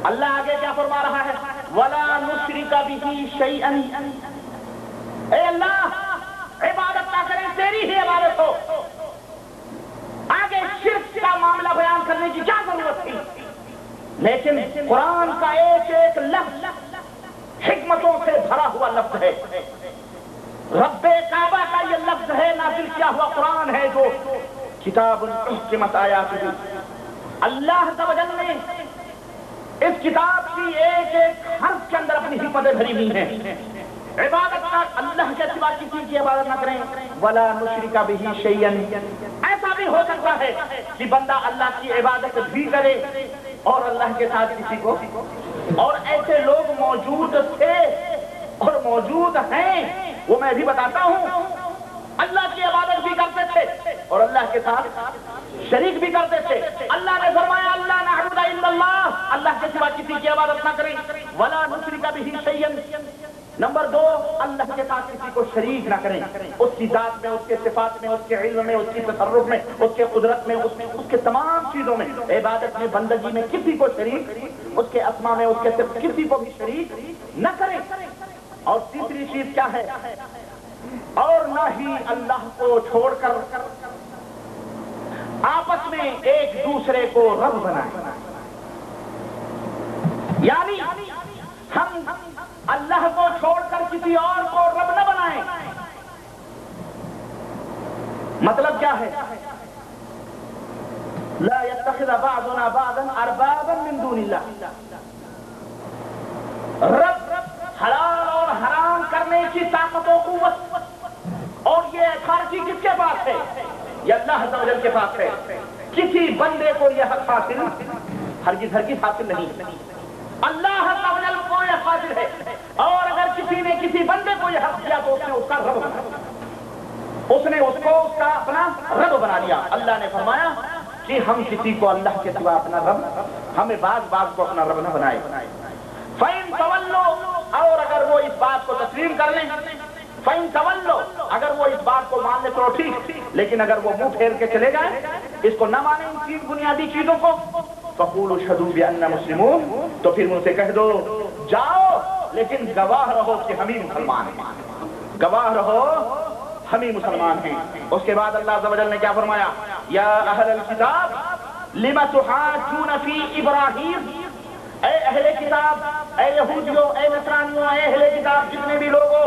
اللہ آگے کیا فرما رہا ہے؟ وَلَا نُشْرِكَ بِهِ شَيْئًا، اے اللہ عبادت نہ کریں، تیری ہی عبادت ہو۔ آگے شرک کا معاملہ بیان کرنے کی کیا ضرورت تھی؟ لیکن قرآن کا ایک ایک لفظ حکمتوں سے بھرا ہوا لفظ ہے۔ رب کعبہ کا یہ لفظ ہے، نازل کیا ہوا قرآن ہے جو کتاب احکمت آیاتہ۔ اللہ عز و جل نے اس کتاب کی ایک ایک حرف کے اندر اپنی حکمتیں بھری ہوئی ہیں۔ عبادت کا اللہ کے سوا کسی کی عبادت نہ کریں، وَلَا نُشْرِكَ بِهِ شَيْئًا۔ ایسا بھی ہو سکتا ہے کہ بندہ اللہ کی عبادت بھی کرے اور اللہ کے ساتھ کسی کو، اور ایسے لوگ موجود تھے اور موجود ہیں، وہ میں بھی بتاتا ہوں، اللہ کی عبادت بھی کرتے تھے اور اللہ کے ساتھ شریک بھی کرتے تھے۔ اللہ نے فرمایا اللہ نعبد الا اللہ، اللہ کے سوا کسی کی عبادت نہ کریں، ولا نشرک به شیئا۔ نمبر 2، اللہ کے ساتھ کسی کو شریک نہ کریں، اس کی ذات میں، اس کے صفات میں، اس کے علم میں، اس کی تصرف میں، اس کے قدرت میں، اس کے تمام چیزوں میں، عبادت میں، بندگی میں کسی کو شریک، اس کے اسماء میں، اس کے صرف کسی کو بھی شریک نہ کریں۔ اور تیسری چیز کیا ہے؟ اور نہ ہی اللہ کو چھوڑ کر آپس میں ایک دوسرے کو رب بنائیں، یعنی ہم اللہ کو چھوڑ کر کسی اور کو رب نہ بنائیں۔ مطلب کیا ہے؟ لا يتخذ بعضنا بعضا اربابا من دون اللہ۔ رب حلال اور حرام کرنے کی طاقت و قوت اور یہ اتھارٹی کس کے پاس ہے؟ یہ اللہ عز و جل کے پاس ہے۔ کسی بندے کو یہ حق حاصل ہرگز حاصل نہیں، اللہ عز و جل کو یہ حاصل ہے۔ اور اگر کسی نے کسی بندے کو یہ حق دیا تو اس نے اس کا رب بنا، اس نے اس کو اس کا اپنا رب بنا لیا۔ اللہ نے فرمایا کہ ہم کسی کو اللہ کے سوا اپنا رب، ہمیں بعض کو اپنا رب نہ بنائے۔ فَإِن تَوَلُّوا، اور اگر وہ اس بات کو تسلیم کر لیں، فَإِن تَوَلُّوا، اگر وہ اس بات کو مان لے تو ٹھیک، لیکن اگر وہ منہ پھیر کے چلے جائیں، اس کو نہ مانیں، ان تین بنیادی چیزوں کو، فَقُولُوا اشْهَدُوا بِأَنَّا مُسْلِمُونَ، تو پھر ان سے کہہ دو جاؤ لیکن گواہ رہو کہ ہم ہی مسلمان ہیں، گواہ رہو ہم ہی مسلمان ہیں۔ اس کے بعد اللہ عز و جل نے کیا فرمایا؟ یا اہل الکتاب لم تحاجون فی ابراہیم، اے اہل کتاب، اے یہودیوں، اے نصرانیوں، اے اہل کتاب جتنے بھی لوگ ہو،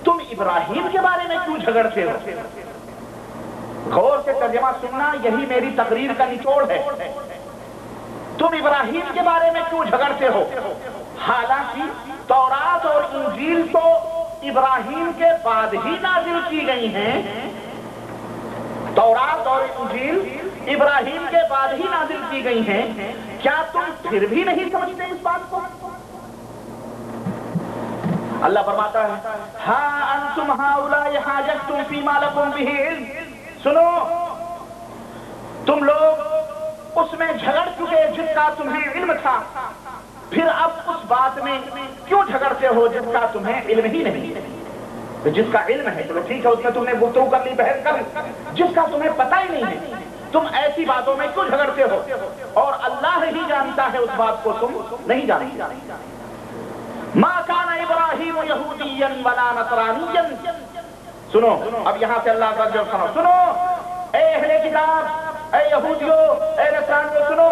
تم ابراہیم کے بارے میں کیوں جھگڑتے ہو؟ غور سے ترجمہ سننا، یہی میری تقریر کا نچوڑ ہے۔ تم ابراہیم کے بارے میں کیوں جھگڑتے ہو؟ حالانکہ تورات اور انجیل تو ابراہیم کے بعد ہی نازل کی گئی ہیں، تورات اور انجیل ابراہیم کے بعد ہی نازل کی گئی ہیں، کیا تم پھر بھی نہیں سمجھتے اس بات کو؟ اللہ فرماتا ہے ہاں انتم ہؤلاء حاججتم فیما لکم بہ علم، سنو تم لوگ اس میں جھگڑ چکے جس کا تمہیں علم تھا، پھر اب اس بات میں کیوں جھگڑتے ہو جس کا تمہیں علم ہی نہیں؟ جس کا علم ہے چلو ٹھیک ہے، اس میں تم نے گفتگو کر لی، بحث کر لی، جس کا تمہیں پتہ ہی نہیں ہے تم ایسی باتوں میں کیوں جھگڑتے ہو؟ اور اللہ ہی جانتا ہے اس بات کو، تم نہیں جانتے۔ ما کان ابراہیم یہودیا ولا نصرانیا، سنو اب یہاں سے اللہ کا جواب سنو، اے اہل کتاب، اے یہودیوں، اے نصرانیوں، سنو،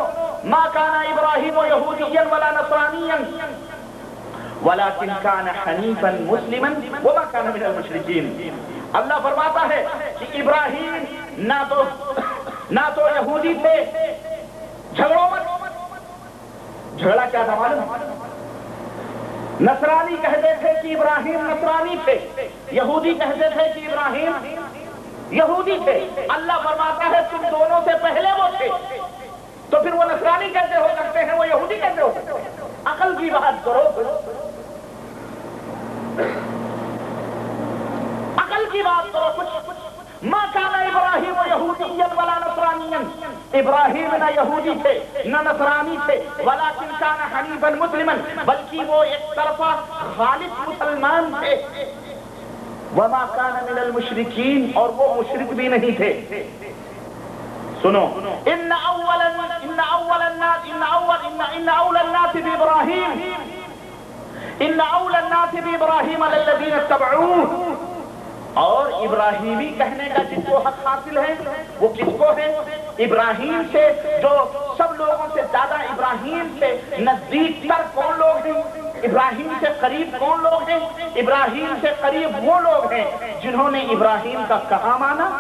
ما کان ابراہیم یہودیا ولا نصرانیا ولكن كان حنیفا مسلما وما كان من المشرکین۔ اللہ فرماتا ہے کہ ابراہیم نہ تو یہودی تھے، جھگڑو مت، جھگڑا کیا تھا معلوم؟ نصرانی کہتے تھے کہ ابراہیم نصرانی تھے، یہودی کہتے تھے کہ ابراہیم یہودی تھے۔ اللہ فرماتا ہے تم دونوں سے پہلے وہ تھے، تو پھر وہ نصرانی کیسے ہو سکتے ہیں، وہ یہودی کیسے ہو سکتے ہیں؟ عقل کی بات کرو، عقل کی بات کرو کچھ۔ ما کان ابراہیم یہودیا ولا نصرانیا، ابراہیم نہ یہودی تھے نہ نصرانی تھے، ولکن کان حنیفا مسلما، بلکہ وہ ایک طرفہ خالص مسلمان تھے، وما کان من المشرکین، اور وہ مشرک بھی نہیں تھے۔ سنو، ان اول الناس ان اول الناس بابراہیم الذین اتبعوہ، اور ابراہیمی کہنے کا جس کو حق حاصل ہے وہ کس کو ہے؟ ابراہیم سے جو سب لوگوں سے زیادہ ابراہیم سے نزدیک تر کون لوگ ہیں؟ ابراہیم سے قریب کون لوگ ہیں؟ ابراہیم سے قریب وہ لوگ ہیں جنہوں نے ابراہیم کا کہا مانا،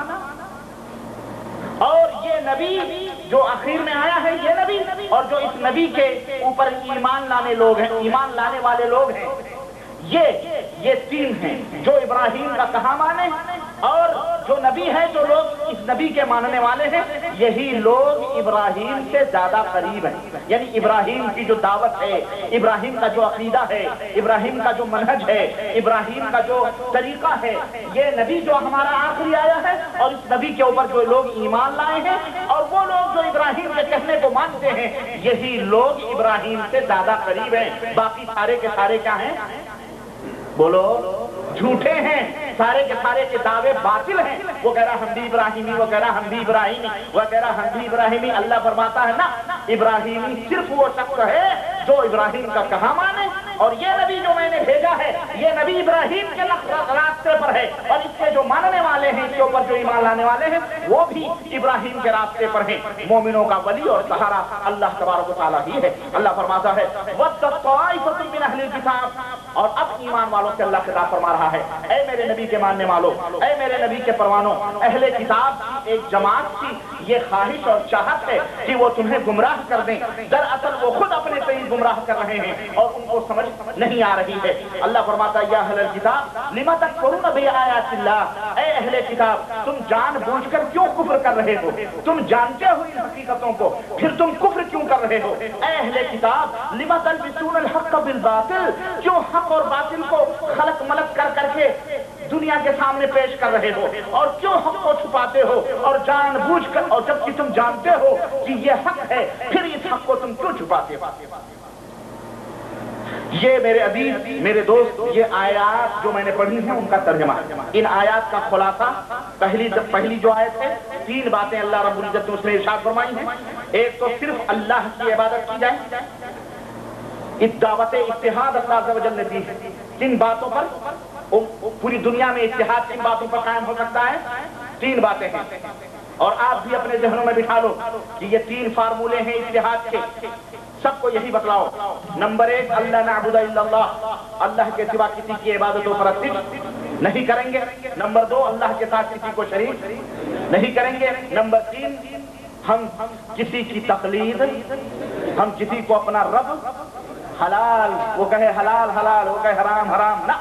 اور یہ نبی جو آخر میں آیا ہے یہ نبی، اور جو اس نبی کے اوپر ایمان لانے لوگ ہیں، ایمان لانے والے لوگ ہیں، یہ تین ہیں جو ابراہیم کا کہا مانے، اور جو نبی ہے جو لوگ اس نبی کے ماننے والے ہیں، یہی لوگ ابراہیم سے زیادہ قریب ہیں۔ یعنی ابراہیم کی جو دعوت ہے، ابراہیم کا جو عقیدہ ہے، ابراہیم کا جو منہج ہے، ابراہیم کا جو طریقہ ہے، یہ نبی جو ہمارا آخری آیا ہے، اور اس نبی کے اوپر جو لوگ ایمان لائے ہیں، اور وہ لوگ جو ابراہیم کے کہنے کو مانتے ہیں، یہی لوگ ابراہیم سے زیادہ قریب ہیں۔ باقی سارے کے سارے کیا ہیں؟ بولو، جھوٹے ہیں، سارے کے سارے کے دعوے باطل ہیں۔ وہ کہہ رہا ہم بھی ابراہیمی، وہ کہہ رہا ہم بھی ابراہیمی، وہ کہہ رہا ہم بھی ابراہیمی۔ اللہ فرماتا ہے نا، ابراہیمی صرف وہ شخص ہے جو ابراہیم کا کہا مانے، اور یہ نبی جو میں نے بھیجا ہے یہ نبی ابراہیم کے راستے پر ہے، اور اس کے جو ماننے والے ہیں، اس کے اوپر جو ایمان لانے والے ہیں، وہ بھی ابراہیم کے راستے پر ہیں۔ مومنوں کا ولی اور سہارا اللہ تبارک و تعالیٰ ہی ہے۔ اللہ فرماتا ہے وَدَّ طَائِفَةٌ مِّنْ أَهْلِ الْكِتَابِ، اور اب ایمان والوں سے اللہ خطاب فرما رہا ہے، اے میرے نبی کے ماننے والوں، اے میرے نبی کے پروانوں، اہل کتاب کی ایک جماعت کی یہ خواہش اور چاہت ہے کہ وہ تمہیں گمراہ کر دیں، دراصل وہ خود اپنے سے ہی گمراہ کر رہے ہیں اور ان کو سمجھ نہیں آ رہی ہے۔ اللہ فرماتا ہے یا اہل الکتاب لم تکفرون بآیات اللہ، اے اہل کتاب تم جان بوجھ کر کیوں کفر کر رہے ہو؟ تم جانتے ہو ان حقیقتوں کو، پھر تم کفر کیوں کر رہے ہو؟ اے اہل کتاب لم تلبسون الحق بالباطل، کیوں حق اور باطل کو خلق ملق کر کر کے دنیا کے سامنے پیش کر رہے ہو، اور کیوں حق کو چھپاتے ہو اور جان بوجھ کر، اور جب کہ تم جانتے ہو کہ یہ حق ہے پھر اس حق کو تم کیوں چھپاتے ہو؟ یہ میرے عزیز، میرے دوست، یہ آیات جو میں نے پڑھی ہیں ان کا ترجمہ، ان آیات کا خلاصہ پہلی جو آیت ہے، تین باتیں اللہ رب العزت نے اس میں ارشاد فرمائی ہیں۔ ایک تو صرف اللہ کی عبادت کی جائے، اس دعوت اتحاد اللہ عز و جل نے دی ہے۔ کن باتوں پر پوری دنیا میں اتحاد کن باتوں پر قائم ہو سکتا ہے؟ تین باتیں ہیں، اور آپ بھی اپنے ذہنوں میں بٹھا لو کہ یہ تین فارمولے ہیں اتحاد کے، سب کو یہی بتلاؤ۔ نمبر ایک، اللہ نعبد الا اللہ، اللہ کے سوا کسی کی عبادت و پرستش نہیں کریں گے۔ نمبر دو، اللہ کے ساتھ کسی کو شریک نہیں کریں گے۔ نمبر تین، ہم کسی کی تقلید، ہم کسی کو اپنا رب حلال وہ کہے حلال حلال، وہ کہے حرام حرام، نہ،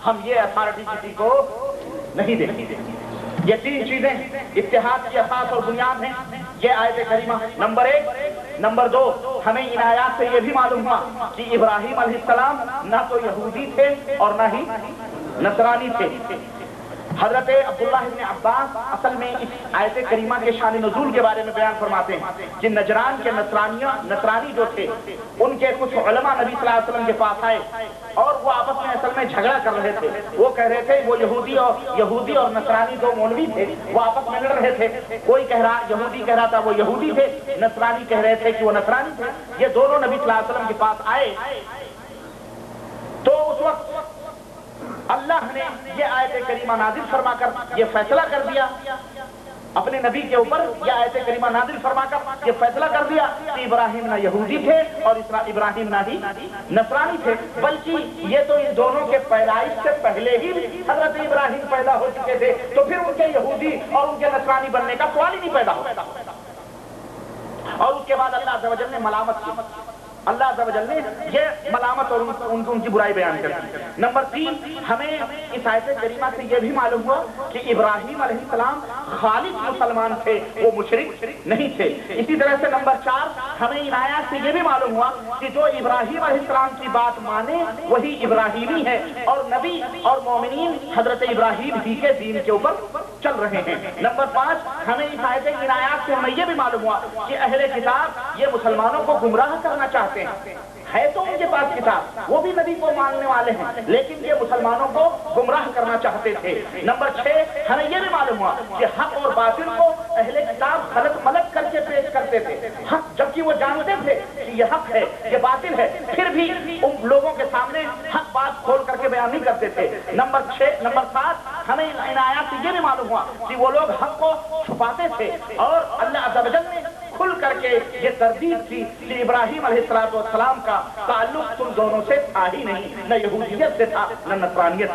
ہم یہ اتھارٹی کسی کو نہیں دیں گے۔ یہ تین چیزیں اتحاد کی اساس اور بنیاد ہیں، یہ آیت کریمہ نمبر ایک۔ نمبر دو، ہمیں ان آیات سے یہ بھی معلوم ہوا کہ ابراہیم علیہ السلام نہ تو یہودی تھے اور نہ ہی نصرانی تھے۔ حضرت عبداللہ ابن عباس اصل میں اس آیت کریمہ کے شان نزول کے بارے میں بیان فرماتے ہیں کہ نجران کے نصرانی جو تھے، ان کے کچھ علماء نبی صلی اللہ علیہ وسلم کے پاس آئے اور وہ آپس میں اصل میں جھگڑا کر رہے تھے۔ وہ کہہ رہے تھے، وہ یہودی اور نصرانی دو مولوی تھے، وہ آپس میں لڑ رہے تھے۔ کوئی کہہ رہا، یہودی کہہ رہا تھا وہ یہودی تھے، نصرانی کہہ رہے تھے کہ وہ نصرانی تھے۔ یہ دونوں نبی صلی اللہ علیہ وسلم کے پاس آئے تو اس وقت اللہ نے یہ آیت کریمہ نازل فرما کر یہ فیصلہ کر دیا اپنے نبی کے اوپر، یہ آیت کریمہ نازل فرما کر یہ فیصلہ کر دیا کہ ابراہیم نہ یہودی تھے اور ابراہیم نہ ہی نصرانی تھے، بلکہ یہ تو ان دونوں کے پیدائش سے پہلے ہی حضرت ابراہیم پیدا ہو چکے تھے، تو پھر ان کے یہودی اور ان کے نصرانی بننے کا سوال ہی نہیں پیدا ہوا۔ اور اس کے بعد اللہ عز و جل نے ملامت کی، اللہ عز و جل نے یہ ملامت اور ان کی برائی بیان کر دی۔ نمبر تین، ہمیں اس آیت کریمہ سے یہ بھی معلوم ہوا کہ ابراہیم علیہ السلام خالص مسلمان تھے، وہ مشرک نہیں تھے۔ اسی طرح سے نمبر چار، ہمیں ان آیات سے یہ بھی معلوم ہوا کہ جو ابراہیم علیہ السلام کی بات مانے وہی ابراہیمی ہے، اور نبی اور مومنین حضرت ابراہیم ہی کے دین کے اوپر چل رہے ہیں۔ نمبر پانچ، ہمیں اس آیات سے ہمیں یہ بھی معلوم ہوا کہ اہل کتاب یہ مسلمانوں کو گمراہ کرنا چاہتے ہے تو ان کے پاس کتاب، وہ بھی نبی کو ماننے والے ہیں، لیکن یہ مسلمانوں کو گمراہ کرنا چاہتے تھے۔ نمبر 6، ہمیں یہ بھی معلوم ہوا کہ حق اور باطل کو اہل کتاب خلط ملط کر کے پیش کرتے تھے حق، جبکہ وہ جانتے تھے کہ یہ حق ہے یہ باطل ہے، پھر بھی ان لوگوں کے سامنے حق بات کھول کر کے بیان نہیں کرتے تھے۔ نمبر 7 ہمیں ان آیات سے یہ بھی معلوم ہوا کہ وہ لوگ حق کو چھپاتے تھے، اور اللہ عز و جل نے کھل کر کے یہ تردید کی کہ ابراہیم علیہ السلام کا تعلق تم دونوں سے تھا ہی نہیں، نہ یہودیت سے تھا نہ نصرانیت۔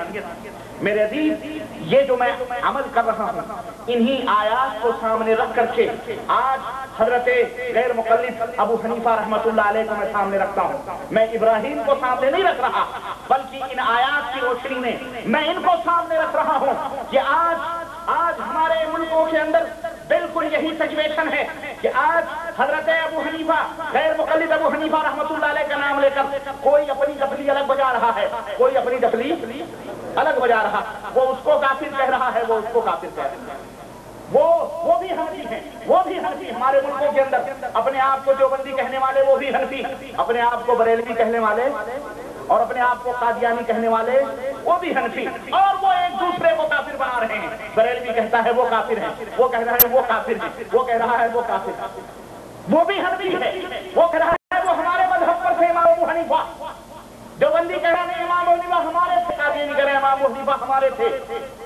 میرے عزیز، یہ جو میں عمل کر رہا ہوں انہی آیات کو سامنے رکھ کر کے آج حضرت غیر مقلد ابو حنیفہ رحمۃ اللہ علیہ کو میں سامنے رکھتا ہوں۔ میں ابراہیم کو سامنے نہیں رکھ رہا، بلکہ ان آیات کی روشنی میں میں ان کو سامنے رکھ رہا ہوں کہ آج ہمارے ملکوں کے اندر بالکل یہی سچویشن ہے کہ آج حضرت ابو حنیفہ غیر مقلد ابو حنیفہ رحمۃ اللہ علیہ کا نام لے کر کوئی اپنی ڈفلی الگ بجا رہا ہے، کوئی اپنی ڈفلی الگ بجا رہا، وہ اس کو کافر کہہ رہا ہے، وہ اس کو کافر کہہ رہا ہے۔ وہ بھی حنفی ہیں، وہ بھی حنفی ہمارے ملکوں کے اندر اپنے آپ کو دیوبندی کہنے والے وہ بھی حنفی، اپنے آپ کو بریلوی کہنے والے اور اپنے آپ کو قادیانی کہنے والے وہ بھی حنفی، اور وہ ایک دوسرے کو کافر بنا رہے ہیں۔ بریلوی کہتا ہے وہ کافر ہے، وہ کہہ رہا ہے وہ کافر ہے، وہ کہہ رہا ہے وہ کافر ہے، وہ بھی حنفی ہے، وہ کہہ رہا ہے وہ ہمارے مذہب پر تھے امام ابو حنیفہ، دیوبندی کہہ رہا ہے امام ابو حنیفہ ہمارے تھے، قادیانی کہہ رہے ہیں امام ابو حنیفہ ہمارے تھے۔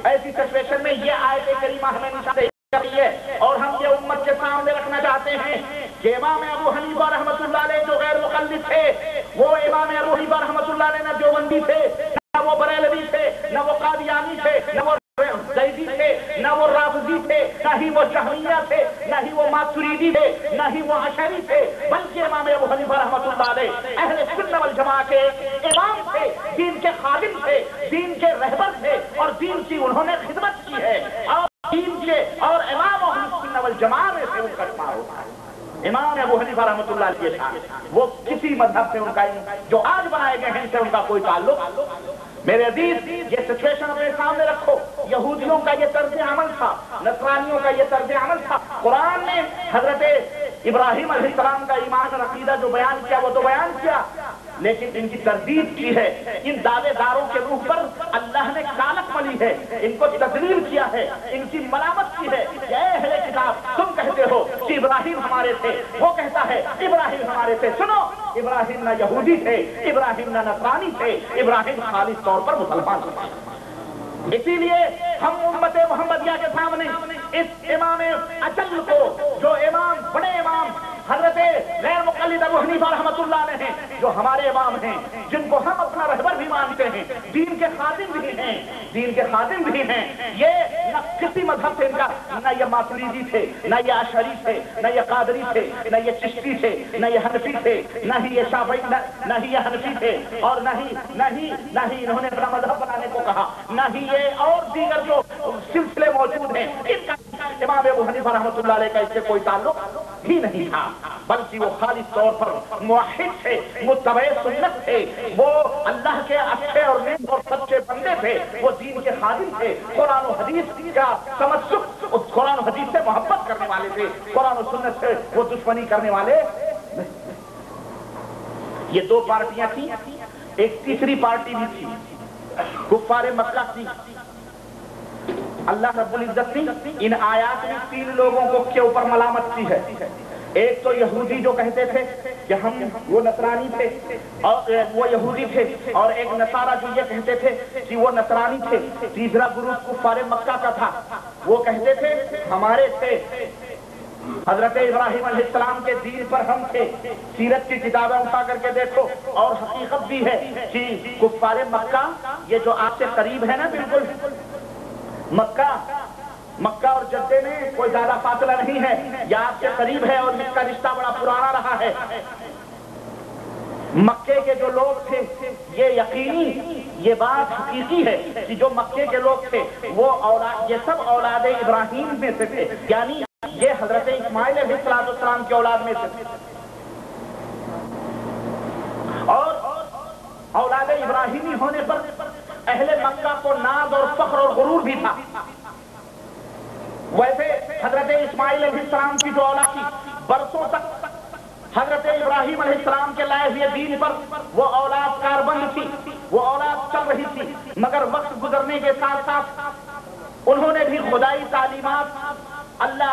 ایسی سچویشن میں یہ آیت کریمہ ہمیں نشان ہے، اور ہم یہ امت کے سامنے رکھنا چاہتے ہیں کہ امام ابو حنیفہ رحمۃ اللہ علیہ جو غیر مقلد تھے، وہ امام ابو حنیفہ رحمۃ اللہ علیہ نہ دیوبندی تھے، نہ وہ بریلوی تھے، نہ وہ قادیانی تھے، نہ وہ زیدی تھے، نہ وہ رافضی تھے، نہ ہی وہ جہمیہ تھے، نہ ہی وہ ماتریدی تھے، نہ ہی وہ اشعری تھے، بلکہ امام ابو حنیفہ رحمۃ اللہ علیہ اہل سنت والجماعہ کے امام تھے، دین کے خادم تھے، دین کے رہبر تھے، اور دین کی انہوں نے خدمت کی ہے، اور دین کے اور امام اہل سنت والجماعہ میں سے ان کا شمار ہوتا ہے۔ امام ابو حنیفہ رحمۃ اللہ علیہ کے ساتھ وہ کسی مذہب سے ان کا جو آج بنائے گئے ہیں ان سے ان کا کوئی تعلق۔ میرے عزیز، یہ سچویشن اپنے سامنے رکھو، یہودیوں کا یہ طرز عمل تھا، نصرانیوں کا یہ طرز عمل تھا۔ قرآن نے حضرت ابراہیم علیہ السلام کا ایمان اور عقیدہ جو بیان کیا وہ تو بیان کیا، لیکن ان کی تردید کی ہے، ان دعوے داروں کے روح پر اللہ نے کالک ملی ہے، ان کو تذلیل کیا ہے، ان کی ملامت کی ہے کہ اے اہل کتاب تم کہتے ہو کہ ابراہیم ہمارے تھے، وہ کہتا ہے ابراہیم ہمارے تھے۔ سنو، ابراہیم نہ یہودی تھے، ابراہیم نہ نصرانی تھے، ابراہیم خالص طور پر مسلمان تھے۔ اسی لیے ہم امت محمدیہ کے سامنے اس امام اجل کو، جو امام بڑے امام حضرت غیر مقلد ابو حنیفہ رحمۃ اللہ علیہ ہیں، جو ہمارے امام ہیں، جن کو ہم اپنا رہبر بھی مانتے ہیں، دین کے خادم بھی ہیں، دین کے خادم بھی ہیں، یہ نہ کسی مذہب سے ان کا، نہ یہ ماتریدی تھے، نہ یہ اشعری تھے، نہ یہ قادری تھے، نہ یہ چشتی تھے، نہ یہ حنفی تھے، نہ ہی یہ شافعی، نہ ہی یہ حنفی تھے، اور نہ ہی انہوں نے اپنا مذہب بنانے کو کہا، نہ ہی یہ اور دیگر جو سلسلے موجود ہیں ان کا امام ابو حنیفہ رحمۃ اللہ علیہ کا اس سے کوئی تعلق ہی نہیں تھا، بلکہ وہ خالص طور پر موحد تھے، متبع سنت تھے، وہ اللہ کے اچھے اور نیک اور سچے بندے تھے، وہ دین کے خادم تھے، قرآن و حدیث کا تمسک، قرآن و حدیث سے محبت کرنے والے تھے، قرآن و سنت سے وہ دشمنی کرنے والے۔ یہ دو پارٹیاں تھیں، ایک تیسری پارٹی بھی تھی، کفار مکہ تھی۔ اللہ رب العزت نے ان آیات میں 3 لوگوں کو کے اوپر ملامت کی ہے۔ ایک تو یہودی جو کہتے تھے کہ ہم وہ نصرانی تھے اور وہ یہودی تھے، اور ایک نصارہ جو یہ کہتے تھے کہ وہ نصرانی تھے۔ تیسرا گروپ کفار مکہ کا تھا، وہ کہتے تھے ہمارے تھے، حضرت ابراہیم علیہ السلام کے دین پر ہم تھے۔ سیرت کی کتابیں اٹھا کر کے دیکھو، اور حقیقت بھی ہے کہ کفار مکہ یہ جو آپ سے قریب ہے نا، بالکل مکہ اور جدے میں کوئی زیادہ فاصلہ نہیں ہے، یہ آپ کے قریب ہے، اور اس کا رشتہ بڑا پرانا رہا ہے۔ مکے کے جو لوگ تھے، یہ یقینی، یہ بات حقیقی ہے کہ جو مکے کے لوگ تھے وہ اولاد، یہ سب اولاد ابراہیم میں سے تھے، یعنی یہ حضرت اسماعیل علیہ السلام کی اولاد میں سے تھے، اور اولاد ابراہیمی ہونے پر اہل مکہ کو ناز اور فخر اور غرور بھی تھا۔ ویسے حضرت اسماعیل علیہ السلام کی جو اولاد تھی، برسوں تک حضرت ابراہیم علیہ السلام کے لائے ہوئے دین پر وہ اولاد کاربند تھی، وہ اولاد چل رہی تھی، مگر وقت گزرنے کے ساتھ ساتھ انہوں نے بھی خدائی تعلیمات، اللہ